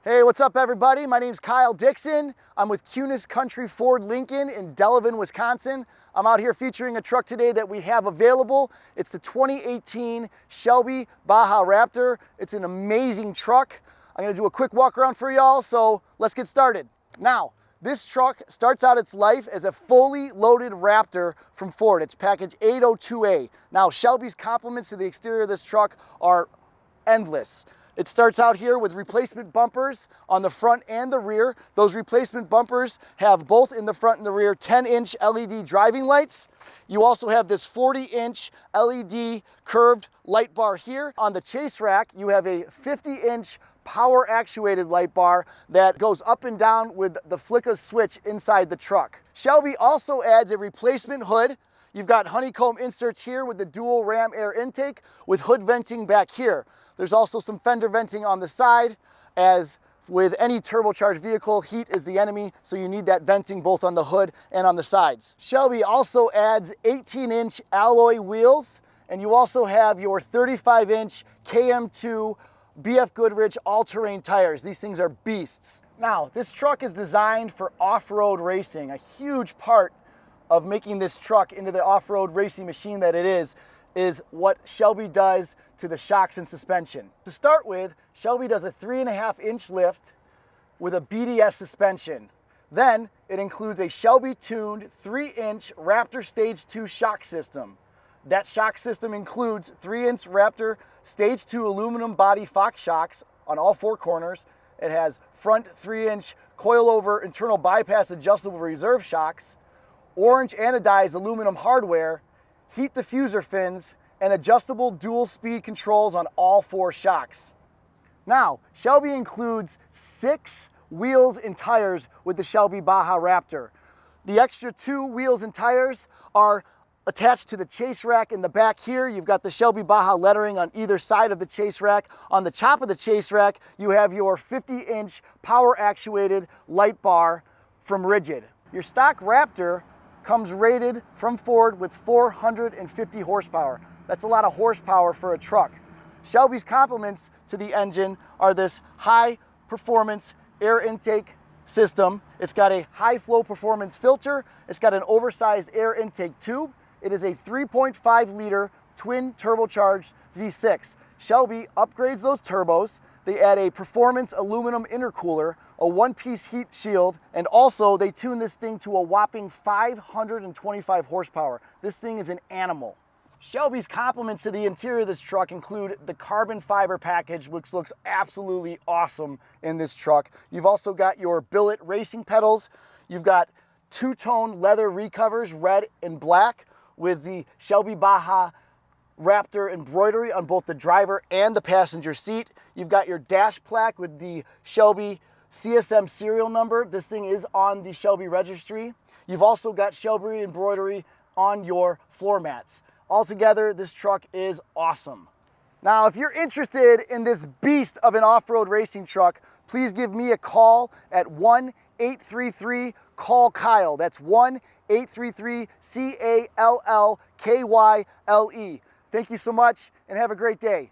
Hey, what's up everybody? My name's Kyle Dixon. I'm with Cunis Country Ford Lincoln in Delavan, Wisconsin. I'm out here featuring a truck today that we have available. It's the 2018 Shelby Baja Raptor. It's an amazing truck. I'm gonna do a quick walk around for y'all, so let's get started. Now, this truck starts out its life as a fully loaded Raptor from Ford. It's package 802A. Now, Shelby's compliments to the exterior of this truck are endless. It starts out here with replacement bumpers on the front and the rear. Those replacement bumpers have both in the front and the rear 10-inch LED driving lights. You also have this 40-inch LED curved light bar here. On the chase rack, you have a 50-inch power actuated light bar that goes up and down with the flick of switch inside the truck. Shelby also adds a replacement hood. You've got honeycomb inserts here with the dual ram air intake with hood venting back here. There's also some fender venting on the side. As with any turbocharged vehicle, heat is the enemy, so you need that venting both on the hood and on the sides. Shelby also adds 18-inch alloy wheels, and you also have your 35-inch KM2 BF Goodrich all-terrain tires. These things are beasts. Now, this truck is designed for off-road racing. A huge part of making this truck into the off-road racing machine that it is what Shelby does to the shocks and suspension. To start with, Shelby does a 3.5-inch lift with a BDS suspension. Then it includes a Shelby-tuned 3-inch Raptor Stage 2 shock system. That shock system includes 3-inch Raptor Stage 2 aluminum body Fox shocks on all four corners. It has front 3-inch coilover internal bypass adjustable reserve shocks, orange anodized aluminum hardware, heat diffuser fins, and adjustable dual speed controls on all four shocks. Now, Shelby includes 6 wheels and tires with the Shelby Baja Raptor. The extra 2 wheels and tires are attached to the chase rack in the back here. You've got the Shelby Baja lettering on either side of the chase rack. On the top of the chase rack, you have your 50-inch power actuated light bar from Rigid. Your stock Raptor comes rated from Ford with 450 horsepower. That's a lot of horsepower for a truck. Shelby's compliments to the engine are this high performance air intake system. It's got a high flow performance filter. It's got an oversized air intake tube. It is a 3.5 liter twin turbocharged V6. Shelby upgrades those turbos. They add a performance aluminum intercooler, a one-piece heat shield, and also they tune this thing to a whopping 525 horsepower. This thing is an animal. Shelby's compliments to the interior of this truck include the carbon fiber package, which looks absolutely awesome in this truck. You've also got your billet racing pedals. You've got two-tone leather recovers, red and black, with the Shelby Baja Raptor embroidery on both the driver and the passenger seat. You've got your dash plaque with the Shelby CSM serial number. This thing is on the Shelby registry. You've also got Shelby embroidery on your floor mats. Altogether, this truck is awesome. Now, if you're interested in this beast of an off-road racing truck, please give me a call at 1-833-CALL-KYLE. That's 1-833-CALLKYLE. Thank you so much and have a great day.